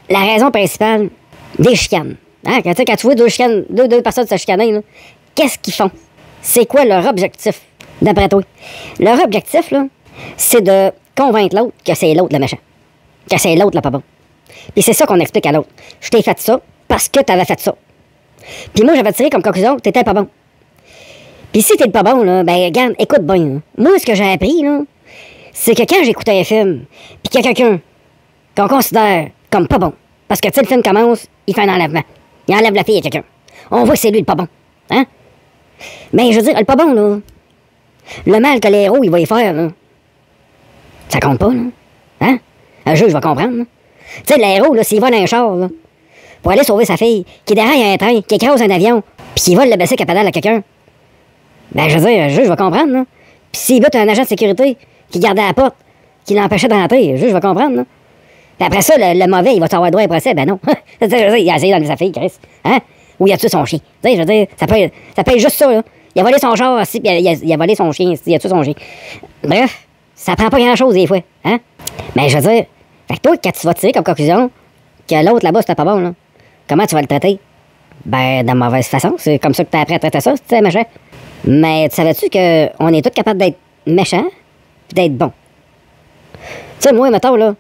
la raison principale des chicanes. Hein? Quand tu vois deux personnes se chicaner, là, qu'est-ce qu'ils font? C'est quoi leur objectif, d'après toi? Leur objectif, là, c'est de convaincre l'autre que c'est l'autre le méchant. Que c'est l'autre le pas bon. Puis c'est ça qu'on explique à l'autre. Je t'ai fait ça parce que t'avais fait ça. Puis moi, j'avais tiré comme conclusion que t'étais pas bon. Puis si t'es le pas bon, là, ben regarde, écoute bien. Là. Moi, ce que j'ai appris, là, c'est que quand j'écoutais un film, puis qu'il y a quelqu'un qu'on considère comme pas bon, parce que, tu sais, le film commence, il fait un enlèvement. Il enlève la fille à quelqu'un. On voit que c'est lui le pas bon. Hein? Mais je veux dire, le pas bon, là, le mal que les héros, il va y faire, là, ça compte pas, là. Hein? Un juge va comprendre, là. Tu sais, le héros, là, s'il vole un char, là, pour aller sauver sa fille, qui déraille un train, qui écrase un avion, puis qu'il vole le baisser capadal à quelqu'un, ben, je veux dire, un juge va comprendre, là. Puis s'il bute un agent de sécurité qui gardait la porte, qui l'empêchait de rentrer, le juge va comprendre, là. Puis après ça, le mauvais, il va avoir droit à un procès. Ben non. Je veux dire, il a essayé d'enlever sa fille, Chris. Hein? Ou il a tué son chien. Tu sais, je veux dire, ça peut être juste ça, là. Il a volé son char aussi, puis il a volé son chien, il a tué son chien. Bref, ça prend pas grand-chose des fois, hein? Mais je veux dire, fait que toi, quand tu vas tirer comme conclusion que l'autre là-bas, c'était pas bon, là, comment tu vas le traiter? Ben, de mauvaise façon. C'est comme ça que t'as appris à traiter ça, tu sais, méchant. Mais tu savais-tu qu'on est tous capables d'être méchants pis d'être bons? Tu sais, moi, mettons, là,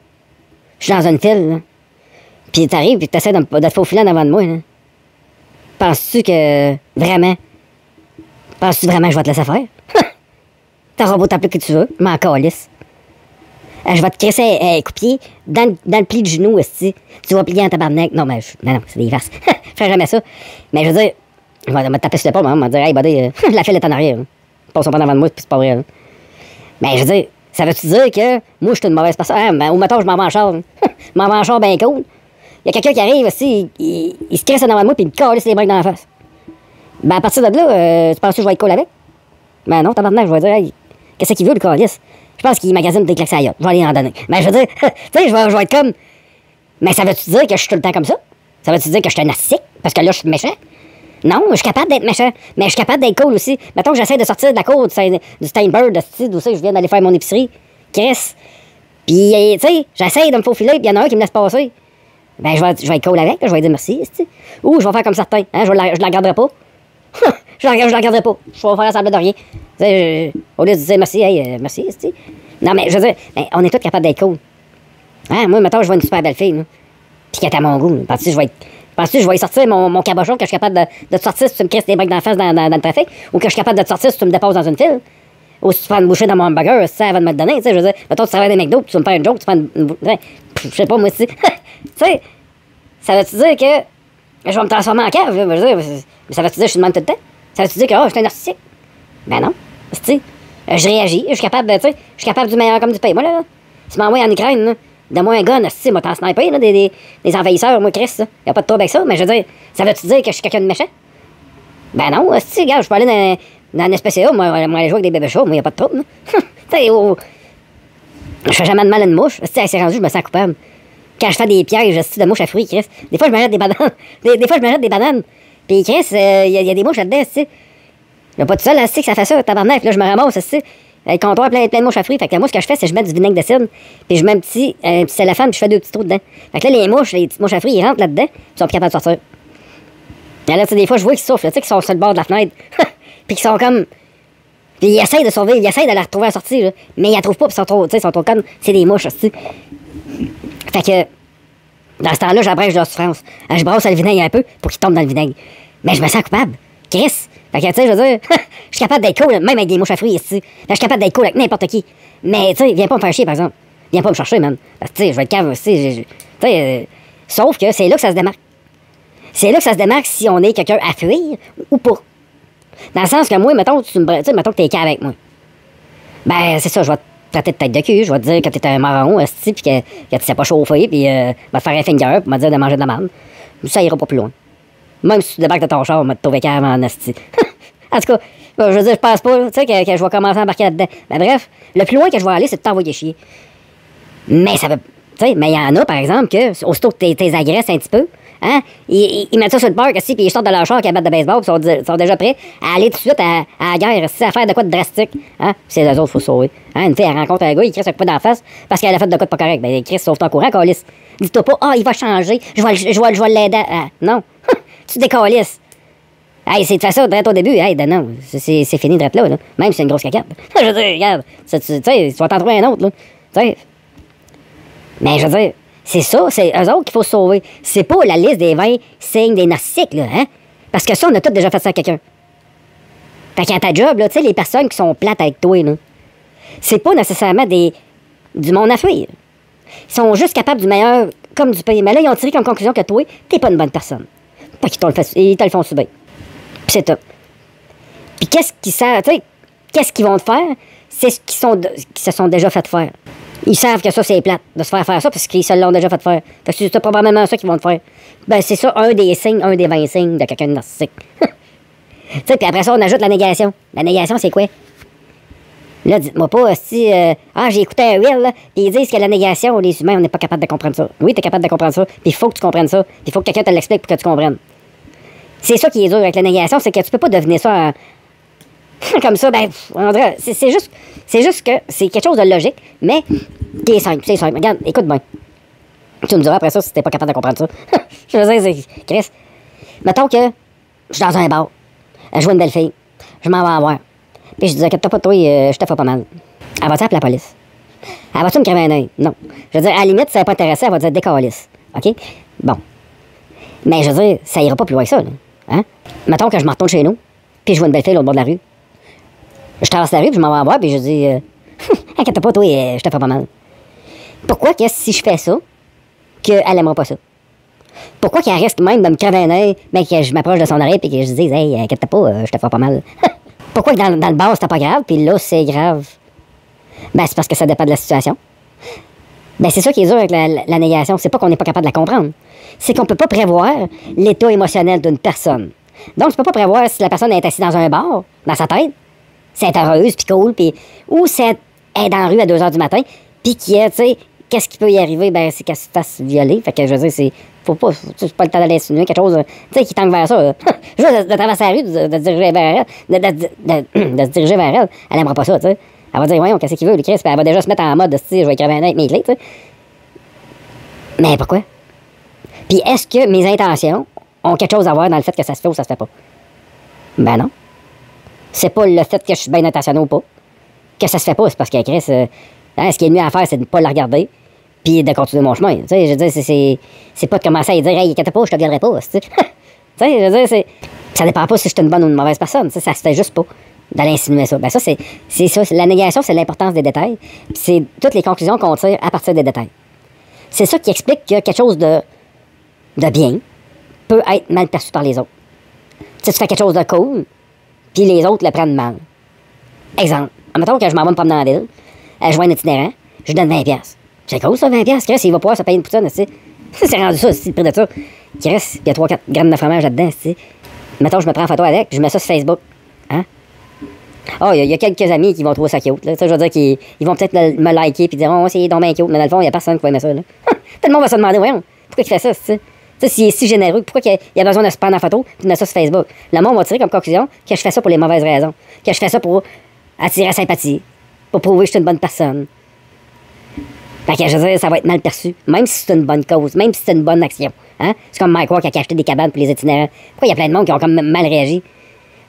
je suis dans une file, là, pis t'arrives pis t'essaies de te faufiler en avant de moi, là. Penses-tu que vraiment je vais te laisser faire? T'auras beau t'appeler que tu veux, je m'en calisse. Je vais te crisser un coup de pied dans le pli du genou, esti. Tu vas plier en tabarnak. Non, mais non, c'est des farces. Je ferai jamais ça. Mais je veux dire, je vais me taper sur l'épaule, je vais me dire, hey, buddy, la file est en arrière. Passons pas en avant de moi, puis c'est pas vrai. Là. Mais je veux dire, ça veut-tu dire que moi, je suis une mauvaise personne? Ah, ben, ou mettons, je m'en vais en char. Je m'en vais en char bien cool. Il y a quelqu'un qui arrive aussi, il se crisse en avant de moi, puis il me calisse les briques dans la face. Ben, à partir de là, tu penses que je vais être cool avec? Ben non, tabarnak, je vais dire, hey, qu'est-ce qu'il veut, le calice? Je pense qu'il magasine des claques à yacht. Je vais aller en donner. Mais je veux dire, tu sais, je vais être comme. Mais ça veut-tu dire que je suis tout le temps comme ça? Ça veut-tu dire que je suis un narcissique? Parce que là, je suis méchant? Non, je suis capable d'être méchant. Mais je suis capable d'être cool aussi. Mettons que j'essaie de sortir de la cour du Steinberg, d'où je viens d'aller faire mon épicerie. Chris. Puis, tu sais, j'essaie de me faufiler, puis il y en a un qui me laisse passer. Ben, je vais être cool avec, là, je vais dire merci, tu sais. Ou je vais faire comme certains. Hein, je la garderai pas. je la garderai pas. Je vais faire semblant de rien. Au lieu de dire merci, hey, merci, tu sais. Non, mais je veux dire, ben, on est tous capables d'être cool. Hein, moi, mettons, je vois une super belle fille, là, puis qu'elle est à mon goût. Penses-tu que je vais sortir mon cabochon, que je suis capable de te sortir si tu me crisses des briques dans la face dans le trafic? Ou que je suis capable de te sortir si tu me déposes dans une file? Ou si tu prends une bouchée dans mon hamburger, si ça va me le donner, tu sais, je veux dire, mettons, tu travailles dans des McDo, puis tu vas me faire une joke, tu prends une bouchée, je sais pas, moi, tu sais, ça veut-tu dire que je vais me transformer en cave, là? Je veux dire, mais ça veut-tu dire que je suis de même tout le temps? Ça veut-tu dire que, je suis un narcissique? Ben non, tu sais, je réagis, je suis capable, tu sais, je suis capable du meilleur comme du pire. Moi, là, tu m'envoies en Ukraine, là, donne-moi un gun, tu sais, moi, t'en sniper, là, des envahisseurs, moi, Chris, là. Y a pas de trouble avec ça, mais je veux dire, ça veut-tu dire que je suis quelqu'un de méchant? Ben non, tu sais, regarde, je peux aller dans un SPCA, moi, aller jouer avec des bébés chauds, moi, y a pas de trouble, là. Tu sais, je fais jamais de mal à une mouche, tu sais, c'est rendu, je me sens coupable. Quand je fais des pièges de mouches à fruits, Chris, des fois, je m'arrête des bananes. Des fois, je m'arrête des bananes. Puis, Chris, y a des mouches là-dedans, tu sais. Y'a pas de seul, que ça fait ça, tabarnak. Puis là, je me ramasse, tu sais. Le comptoir plein de mouches à fruits. Fait que moi, ce que je fais, c'est que je mets du vinaigre de cidre, puis je mets un petit cellophane, puis je fais 2 petits trous dedans. Fait que là, les petites mouches à fruits, ils rentrent là-dedans, puis ils sont plus capables de sortir. Et là, tu sais, des fois, je vois qu'ils soufflent, tu sais, qu'ils sont sur le bord de la fenêtre. Puis qu'ils sont comme. Puis ils essayent de survivre, ils essayent de la retrouver à sortir, là. Mais ils la trouvent pas, puis ils sont trop, tu sais, ils sont trop comme. C'est des mouches, tu sais. Fait que. Dans ce temps-là, j'abrège leur souffrance. Je brasse le vinaigre un peu pour qu'ils tombent dans le vinaigre. Mais je me sens coupable. Chris. Fait que, tu sais, je veux dire, je suis capable d'être cool, même avec des mouches à fruits, ici. Je suis capable d'être cool avec n'importe qui. Mais, tu sais, viens pas me faire chier, par exemple. Viens pas me chercher, man. Parce que, tu sais, je vais être cave aussi. Tu sais, sauf que c'est là que ça se démarque. C'est là que ça se démarque si on est quelqu'un à fuir ou pas. Dans le sens que moi, mettons, mettons que t'es cave avec moi. Ben, c'est ça, je vais te traiter de tête de cul, je vais te dire que t'es un marron, esti, pis que tu sais pas chauffer, pis va te faire un finger, pis me dire de manger de la merde. Ça ira pas plus loin. Même si tu débarques de ton char, on va te trouver cave en esti. En tout cas, je veux dire, je pense pas, tu sais, que je vais commencer à embarquer là-dedans. Ben bref, le plus loin que je vais aller, c'est de t'envoyer chier. Mais ça veut. Tu sais, mais il y en a, par exemple, que, aussitôt que t'es agresses un petit peu, hein, ils mettent ça sur le parc, aussi, puis ils sortent de leur char avec la batte de baseball, puis sont déjà prêts à aller tout de suite à la guerre, à faire de quoi de drastique. Hein, c'est eux autres, faut sauver. Hein, une fille, elle rencontre un gars, il crisse un coup d'en face parce qu'elle a fait de quoi de pas correct. Ben, Chris, sauve ton courant, câlisse. Dis-toi pas, il va changer, je vais l'aider. Ah, non, tu décalisses. Hey, c'est de faire ça direct au début. Hey, non, c'est fini direct là, là. Même si c'est une grosse caquette. Je veux dire, regarde, tu sais, tu vas t'en trouver un autre, là. Tu sais. Mais je veux dire, c'est ça, c'est eux autres qu'il faut sauver. C'est pas la liste des 20 signes des narcissiques, là, hein? Parce que ça, on a tous déjà fait ça à quelqu'un. Fait qu'à ta job, là, tu sais, les personnes qui sont plates avec toi, là, c'est pas nécessairement du monde à fuir. Ils sont juste capables du meilleur comme du pire. Mais là, ils ont tiré comme conclusion que toi, t'es pas une bonne personne. Pas qu'ils ils te le font subir. Puis c'est tout. Puis qu'est-ce qu'ils savent, tu sais, qu'est-ce qu'ils vont te faire? C'est ce qu'ils se sont déjà fait faire. Ils savent que ça, c'est plate, de se faire ça, parce qu'ils se l'ont déjà fait faire. Fait que c'est probablement ça qu'ils vont te faire. Ben, c'est ça, un des 20 signes de quelqu'un de narcissique. Tu sais, puis après ça, on ajoute la négation. La négation, c'est quoi? Là, dites-moi pas, si, j'ai écouté un Will, là, puis ils disent que la négation, les humains, on n'est pas capable de comprendre ça. Oui, t'es capable de comprendre ça, puis il faut que tu comprennes ça, puis il faut que quelqu'un te l'explique pour que tu comprennes. C'est ça qui est dur avec la négation, c'est que tu peux pas deviner ça comme ça, ben, on dirait, c'est juste que c'est quelque chose de logique, mais qui est simple, c'est simple. Regarde, écoute bien. Tu me diras après ça si t'es pas capable de comprendre ça. Je veux dire, c'est... Chris, mettons que je suis dans un bar, je vois une belle fille, je m'en vais en voir. Puis je dis, inquiète-toi pas, toi, je te fais pas mal. Elle va-tu appeler la police? Elle va-tu me crever un œil? Non. Je veux dire, à la limite, si elle n'est pas intéressée, elle va dire décalisse. OK? Bon. Mais je veux dire, ça ira pas plus loin que ça, là. Hein? Mettons que je me retourne chez nous, puis je vois une belle fille l'autre bord de la rue. Je traverse la rue, puis je m'en vais en voir, puis je dis, inquiète-toi pas, toi, je te fais pas mal. Pourquoi que si je fais ça, qu'elle aimera pas ça? Pourquoi qu'elle risque même de me crever un œil, mais que je m'approche de son oreille, puis que je dise, hey, inquiète-toi pas, je te fais pas mal? Pourquoi que dans le bar, c'était pas grave, puis là, c'est grave? Ben, c'est parce que ça dépend de la situation. Ben, c'est ça qui est dur avec la négation. C'est pas qu'on n'est pas capable de la comprendre. C'est qu'on peut pas prévoir l'état émotionnel d'une personne. Donc, tu peux pas prévoir si la personne est assise dans un bar, dans sa tête, c'est heureuse, puis cool, puis ou c'est est dans la rue à 2 h du matin, puis qui est, tu sais, qu'est-ce qui peut y arriver? Ben, c'est qu'elle se fasse violer. Fait que, je veux dire, faut pas, c'est pas le temps d'aller insinuer quelque chose, tu sais, qui tend vers ça. Juste de traverser la rue, de se diriger vers elle, de se diriger vers elle, elle aimera pas ça, tu sais. Elle va dire, voyons, qu'est-ce qu'il veut, le Chris, puis elle va déjà se mettre en mode, tu sais, je vais écrire un avec mes clés, tu sais. Mais pourquoi? Puis est-ce que mes intentions ont quelque chose à voir dans le fait que ça se fait ou ça se fait pas? Ben non. C'est pas le fait que je suis bien intentionné ou pas. Que ça se fait pas, c'est parce que Chris, ce qui est le mieux à faire, c'est de ne pas la regarder, puis de continuer mon chemin. Tu sais, je veux dire, c'est pas de commencer à lui dire, hey, inquiète pas, je te viendrai pas, tu sais. Tu sais, je veux dire, ça dépend pas si je suis une bonne ou une mauvaise personne, tu sais, ça se fait juste pas d'aller insinuer ça. Ben ça, c'est ça. La négation, c'est l'importance des détails. C'est toutes les conclusions qu'on tire à partir des détails. C'est ça qui explique que quelque chose de bien peut être mal perçu par les autres. Tu sais, tu fais quelque chose de cool, puis les autres le prennent mal. Exemple, admettons que je m'en vais me promener dans la ville, je vois un itinérant, je lui donne 20$. C'est cool ça, 20$. Chris, il va pouvoir se payer une poutine, tu sais. C'est rendu ça, c'est le prix de ça. Chris, il y a 3-4 grammes de fromage là-dedans, tu sais. Mettons, je me prends en photo avec, puis je mets ça sur Facebook. Hein? Oh, il y a quelques amis qui vont trouver ça cute, là. Je veux dire qu'ils vont peut-être me liker puis dire, oh, c'est donc bien cute, mais dans le fond, il n'y a personne qui va aimer ça, là. Tout le monde va se demander, voyons, pourquoi il fait ça, tu sais. Tu sais, s'il est si généreux, pourquoi il y a besoin de se prendre en photo puis de mettre ça sur Facebook? Le monde va tirer comme conclusion que je fais ça pour les mauvaises raisons. Que je fais ça pour attirer la sympathie. Pour prouver que je suis une bonne personne. Fait que je veux dire, ça va être mal perçu. Même si c'est une bonne cause, même si c'est une bonne action. Hein? C'est comme Mike Ward qui a acheté des cabanes pour les itinérants. Pourquoi il y a plein de monde qui ont comme mal réagi?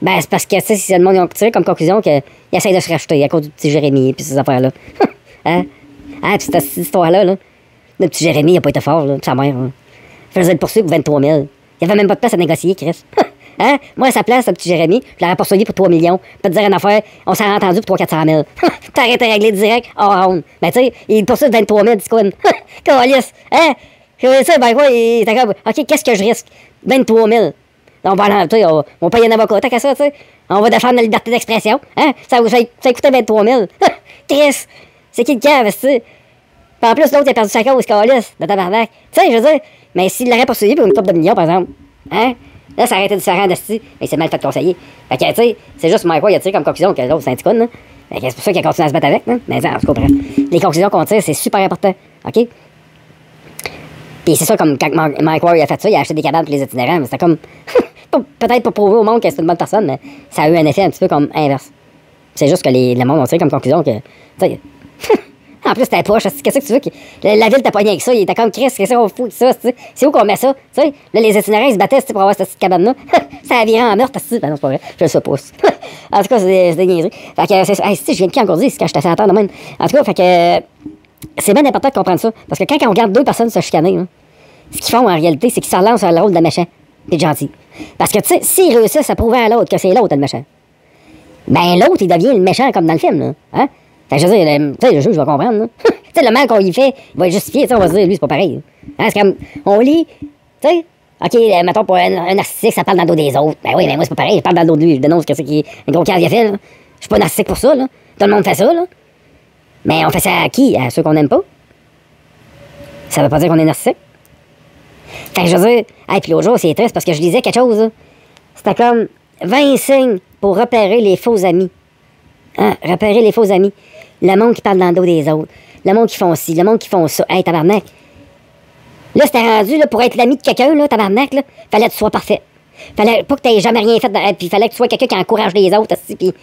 Ben, c'est parce que, tu sais, si le monde a tiré comme conclusion qu'ils essayent de se racheter à cause du petit Jérémy puis ces affaires-là. Hein? Ah, puis cette histoire-là, là, le petit Jérémy, il a pas été fort, là, sa mère. Hein? Je faisais le poursuivre pour 23 000. Il n'y avait même pas de place à négocier, Chris. Hein? Moi, à sa place, le petit Jérémy, je l'aurais poursuivi pour 3 millions. Je peux te dire une affaire, on s'est entendu pour 300 000 T'as arrêté de régler direct, oh, round. Ben, tu sais, il poursuit 23 000 discoun. Calice, hein? Je veux dire, ben, quoi, il était comme, OK, qu'est-ce que je risque? 23 000 On va aller, tu sais, on va payer un avocat, t'as qu'à ça, tu sais. On va défendre la liberté d'expression, hein? Ça coûtait 23 000 Chris, c'est qui le cave, tu sais? Puis en plus, l'autre, il a perdu sa cause, calice, de tabarnak. Tu sais, je veux dire, mais s'il l'aurait poursuivi pour une couple de millions, par exemple, hein? Là, ça aurait été différent de style, mais c'est mal fait de conseiller. Fait que, tu sais, c'est juste Mike Ward, il a tiré comme conclusion que l'autre, c'est un petit con, là. Fait que c'est pour ça qu'il a continué à se battre avec, là. Mais ça, on se comprend. Les conclusions qu'on tire, c'est super important, OK? Puis c'est ça, comme quand Mike Ward a fait ça, il a acheté des cabanes pour les itinérants, mais c'était comme, peut-être pour prouver au monde que c'est une bonne personne, mais ça a eu un effet un petit peu comme inverse. C'est juste que le monde ont tiré comme conclusion que, tu sais, En plus, c'était poche. Qu'est-ce que tu veux? La ville t'a pogné avec ça. Il était comme Chris, qu'est-ce qu'on fout avec ça? C'est où qu'on met ça? T'sais? Là, les itinéraires, ils se battaient pour avoir cette petite cabane-là. Ça a viré en meurtre. Ben non, c'est pas vrai. Je le sais pas. En tout cas, c'est des niaiseries. Fait que, je viens de qui encore dire, c'est quand je t'ai fait entendre de même. En tout cas, fait que, c'est bien important de comprendre ça. Parce que quand on regarde deux personnes se chicaner, là, ce qu'ils font en réalité, c'est qu'ils se relancent sur le rôle de méchant et de gentil. Parce que, tu sais, s'ils réussissent à prouver à l'autre que c'est l'autre le méchant, ben l'autre, il devient le méchant comme dans le film, là. Hein? Fait que je veux dire, tu sais, le juge va comprendre, là. Tu sais, le mal qu'on y fait, il va être justifié, on va se dire, lui, c'est pas pareil. Hein? C'est comme, on lit, tu sais, OK, mettons, pour un narcissique, ça parle dans le dos des autres. Ben oui, mais moi, c'est pas pareil, je parle dans le dos de lui, je dénonce que c'est qui un gros cave il a fait, là. Je suis pas narcissique pour ça, là. Tout le monde fait ça, là. Mais on fait ça à qui? À ceux qu'on n'aime pas? Ça veut pas dire qu'on est narcissique. Fait que je veux dire, puis l'autre jour, c'est triste parce que je lisais quelque chose, là. C'était comme 20 signes pour repérer les faux amis. Hein? Repérer les faux amis. Le monde qui parle dans le dos des autres. Le monde qui font ci, le monde qui font ça. Hey, tabarnak. Là, c'était rendu, là, pour être l'ami de quelqu'un, là, tabarnak, là, fallait que tu sois parfait. Fallait pas que tu jamais rien fait, puis fallait que tu sois quelqu'un qui encourage les autres, puis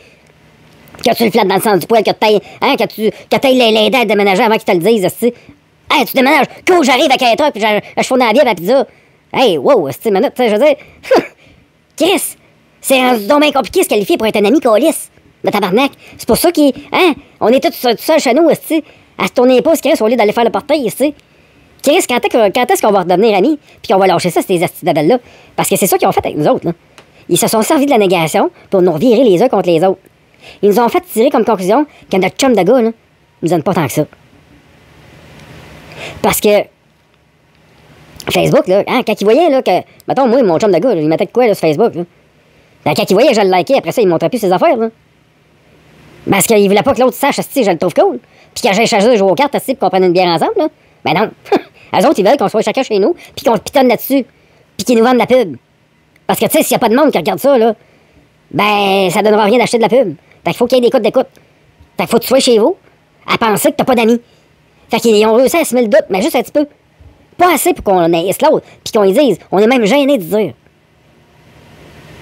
que tu le flattes dans le sens du poil, que tu ailles l'aider à déménager avant qu'ils te le disent, aussi. Hey, tu déménages, cool, j'arrive avec un truc, puis je fourne la bière à la pizza. Hey, wow, c'est une minute, tu sais, je veux dire. Chris, c'est rendu donc bien compliqué de se qualifier pour être un ami coalice de tabarnak. C'est pour ça on est tous seuls chez nous, à se tourner les pouces, Chris, au lieu d'aller faire le portail, ici. Chris, quand est-ce qu'on va redevenir amis, puis qu'on va lâcher ça, ces astuces là Parce que c'est ça qu'ils ont fait avec nous autres, là. Ils se sont servis de la négation pour nous revirer les uns contre les autres. Ils nous ont fait tirer comme conclusion que notre chum de gars, là, nous donne pas tant que ça. Parce que Facebook, là, hein, quand ils voyaient, là, que, mettons, moi, mon chum de gars, là, il mettait de quoi, là, sur Facebook, là. Ben, quand ils voyaient, je le likais, après ça, il montrait plus ses affaires, là. Parce qu'il voulait pas que l'autre sache, si je le trouve cool. Puis quand j'ai choisi de jouer aux cartes, pour qu'on prenne une bière ensemble, là. Ben non. Eux autres, ils veulent qu'on soit chacun chez nous, puis qu'on pitonne là-dessus, puis qu'ils nous vendent de la pub. Parce que, tu sais, s'il n'y a pas de monde qui regarde ça, là, ben, ça donnera rien d'acheter de la pub. Fait qu'il faut qu'il y ait des codes d'écoute. Fait qu'il faut que tu sois chez vous, à penser que t'as pas d'amis. Fait qu'ils ont réussi à semer le doute, mais juste un petit peu. Pas assez pour qu'on haïsse l'autre, puis qu'on lui dise, on est même gêné de dire.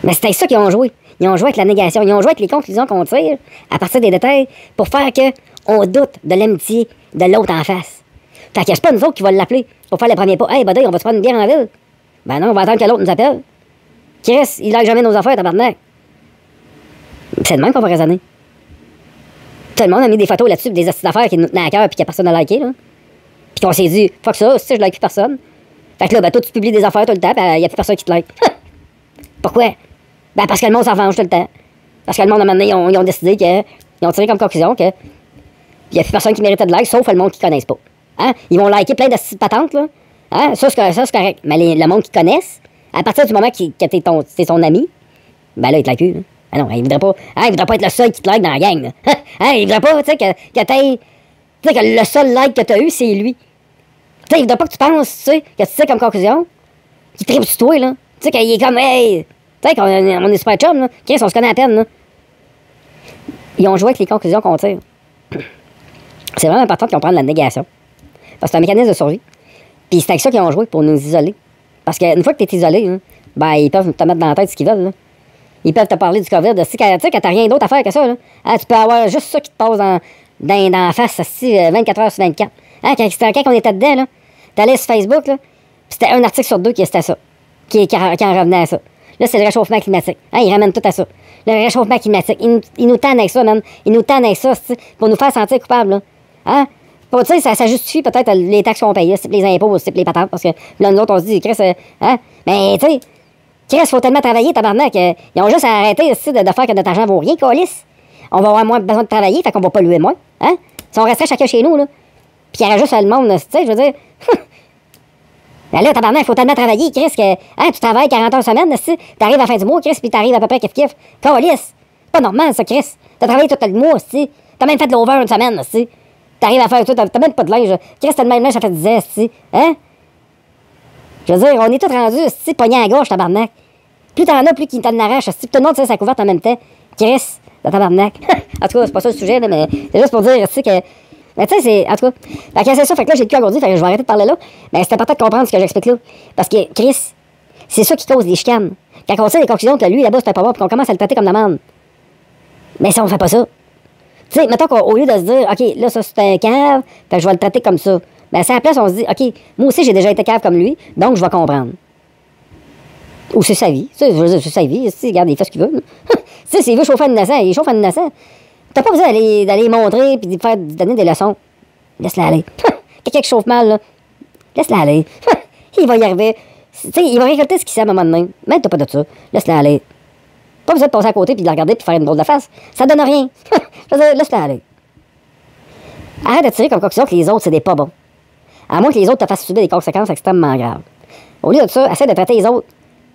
Mais c'était ça qu'ils ont joué. Ils ont joué avec la négation. Ils ont joué avec les conclusions qu'on tire à partir des détails pour faire qu'on doute de l'amitié de l'autre en face. Fait que c'est pas nous autres qui va l'appeler pour faire le premier pas. Hey, buddy, on va se prendre une bière en ville. Ben non, on va attendre que l'autre nous appelle. Chris, il like jamais nos affaires, tabarnak. C'est de même qu'on va raisonner. Tout le monde a mis des photos là-dessus, des astuces d'affaires qui nous tenaient à cœur, puis qu'il n'y a personne à liker, là. Puis qu'on s'est dit, fuck ça, si je like plus personne. Fait que là, ben toi, tu publies des affaires tout le temps, puis il n'y a plus personne qui te like. Pourquoi? Ben parce que le monde s'en venge tout le temps. Parce que le monde, à un moment donné, ils ont décidé ils ont tiré comme conclusion que il n'y a plus personne qui méritait de like, sauf le monde qui ne connaissent pas. Hein? Ils vont liker plein de patentes, là. Hein? Ça, c'est correct. Mais le monde qui connaissent, à partir du moment que t'es ton ami, ben là, il te like plus, là. Ah non, il voudrait pas. Hein, il voudrait pas être le seul qui te like dans la gang, là. Hein? Il voudrait pas, tu sais, que le seul like que t'as eu, c'est lui. Tu sais, il voudrait pas que tu penses, tu sais, que tu sais comme conclusion, qu'il tripe sur toi, là. Tu sais, qu'il est comme, hey, tu sais, qu'on est super chum, là. Chris, on se connaît à peine, là. Ils ont joué avec les conclusions qu'on tire. C'est vraiment important qu'ils prennent la négation. Parce que c'est un mécanisme de survie. Puis c'est avec ça qu'ils ont joué pour nous isoler. Parce qu'une fois que t'es isolé, hein, ben, ils peuvent te mettre dans la tête ce qu'ils veulent, là. Ils peuvent te parler du COVID. Tu sais, quand t'as rien d'autre à faire que ça, là, hein, tu peux avoir juste ça qui te passe dans la face, 24 heures sur 24. Hein, quand on était dedans, là, t'allais sur Facebook, là, puis c'était un article sur deux qui était ça, qui en revenait à ça. Là, c'est le réchauffement climatique. Hein, ils ramènent tout à ça. Le réchauffement climatique. Ils nous tannent avec ça, man. Ils nous tannent avec ça, pour nous faire sentir coupables, là. Hein? Bon, tu sais, ça justifie peut-être les taxes qu'on paye, les impôts, les patentes, parce que là, nous autres, on se dit, Chris, hein? Mais, tu sais, Chris, faut tellement travailler, tabarnak. Ils ont juste à arrêter, de faire que notre argent vaut rien, câlisse. On va avoir moins besoin de travailler, fait qu'on va polluer moins, hein? Si on resterait chacun chez nous, là, puis il y aurait juste le monde, tu sais, je veux dire... Ben là, tabarnak, il faut tellement travailler, Chris, que hein, tu travailles 40 heures semaine, tu arrives à la fin du mois, Chris, puis t'arrives à peu près kiff-kiff. Câlisse. C'est pas normal, ça, Chris. T'as travaillé tout le mois, tu t'as même fait de l'over une semaine, tu t'arrives à faire tout, t'as même pas de linge. Chris, t'as le même linge, ça fait 10 ans, tu hein? Je veux dire, on est tous rendus, tu pognés à gauche, tabarnak. Plus t'en as, plus qu'ils t'en arrachent, tout le monde tire sa couverte en même temps. Chris, le tabarnak. En tout cas, c'est pas ça le sujet, là, mais c'est juste pour dire, tu sais, que. Mais tu sais, c'est. En tout cas. Fait que c'est ça, fait que là, j'ai le cul engourdi, fait que je vais arrêter de parler là. Mais c'est important de comprendre ce que j'explique là. Parce que, Chris, c'est ça qui cause des chicanes. Quand on tire les conclusions que lui, là-bas, c'était pas bon, puis qu'on commence à le traiter comme de la merde. Mais ça, on fait pas ça. Tu sais, mettons qu'au lieu de se dire, OK, là, ça, c'est un cave, fait que je vais le traiter comme ça. Ben, à la place, on se dit, OK, moi aussi, j'ai déjà été cave comme lui, donc je vais comprendre. Ou c'est sa vie. Tu sais, je veux dire, c'est sa vie. Tu regarde, il fait ce qu'il veut. Tu sais, s'il veut chauffer un innocent, il chauffe un innocent. T'as pas besoin d'aller montrer puis de donner des leçons. Laisse-la aller. Quelqu'un qui chauffe mal, là, laisse-la aller. Il va y arriver. Tu sais, il va récolter ce qu'il sait à un moment donné. Mais t'as pas de ça. Laisse-la aller. Pas besoin de passer à côté puis de la regarder puis faire une drôle de face. Ça donne rien. Je veux dire, laisse-la aller. Arrête de tirer comme conclusion que les autres, c'est des pas bons. À moins que les autres te fassent subir des conséquences extrêmement graves. Au lieu de ça, essaie de traiter les autres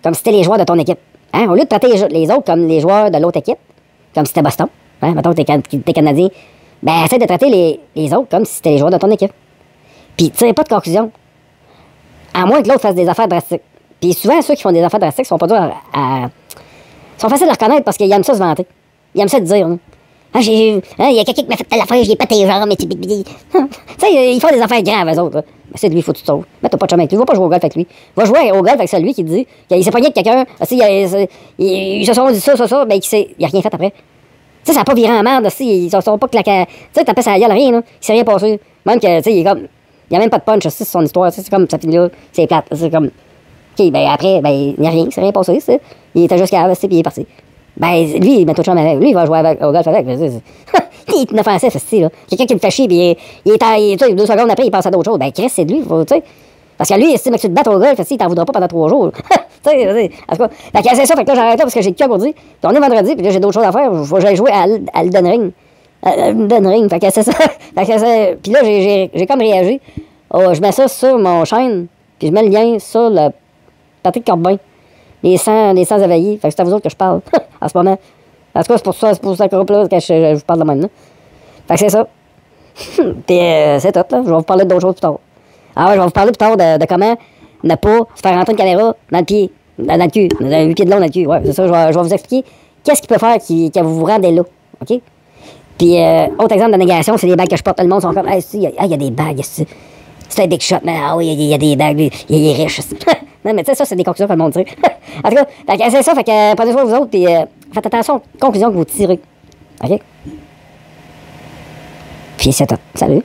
comme si c'était les joueurs de ton équipe. Hein? Au lieu de traiter les autres comme les joueurs de l'autre équipe, comme si c'était Boston, hein? Mettons que t'es Canadien, ben essaie de traiter les autres comme si c'était les joueurs de ton équipe. Puis tire pas de conclusion. À moins que l'autre fasse des affaires drastiques. Puis souvent, ceux qui font des affaires drastiques sont pas durs sont faciles à reconnaître parce qu'ils aiment ça se vanter. Ils aiment ça te dire. Hein? Ah, il y a quelqu'un qui m'a fait telle affaire, j'ai pété les jambes, mais tu sais, ils font des affaires graves, eux autres. Mais c'est de lui, faut que tu te sauves. Mais t'as pas de chum avec lui, va pas jouer au golf avec lui. Va jouer au golf avec celui qui te dit qu'il s'est pogné avec quelqu'un, ils se sont dit ça, mais il a rien fait après. Tu sais, ça n'a pas viré en merde, ils se sont pas claqués. Tu sais, t'as pas ça à gueule, rien, là. Il s'est rien passé. Même que, tu sais, il est comme. Il n'y a même pas de punch, c'est son histoire, c'est comme ça finit là, c'est plate. C'est comme. OK, ben après, ben, il n'y a rien, c'est rien passé, c'est. Il était juste calme, puis il est parti. Ben, lui, il met tout le chum avec. Lui, il va jouer au golf avec. Il est inoffensif, c'est là. Quelqu'un qui le fait chier, puis il est 2 secondes après, il pense à d'autres choses. Ben, Chris, c'est de lui, tu sais. Parce que lui, il estime que tu te battes au golf, il t'en voudra pas pendant 3 jours. Tu sais, en tout cas. Fait que c'est ça, fait que là, j'arrête là parce que j'ai le cœur aujourd'hui. Puis on est vendredi, puis là, j'ai d'autres choses à faire. Faut que j'aille jouer à Elden Ring. Elden Ring, fait que c'est ça. Fait que c'est. Puis là, j'ai comme réagi. Oh, je mets ça sur mon chaîne, puis je mets le lien sur le Patrick Corbin. Les 100 éveillés. Fait que c'est à vous autres que je parle en ce moment. En tout cas, c'est pour ça groupe-là que je vous parle de même. Là. Fait que c'est ça. Puis c'est tout, là. Je vais vous parler d'autres choses plus tard. Ah ouais, je vais vous parler plus tard de comment ne pas se faire rentrer une caméra dans le pied. Dans le cul. Dans le pied de l'eau dans le cul. Ouais, c'est ça. Je vais vous expliquer qu'est-ce qu'il peut faire que vous vous rendez là. OK? Puis, autre exemple de négation, c'est les bagues que je porte. Le monde sont comme, il y a des bagues. C'est un big shot, mais ah oui, il y a des bagues. Il est riche. Non, mais tu sais, ça, c'est des conclusions que le monde tire. En tout cas, c'est ça. Fait que prenez soin de vous autres, puis faites attention aux conclusions que vous tirez. OK? Puis c'est tout. Salut.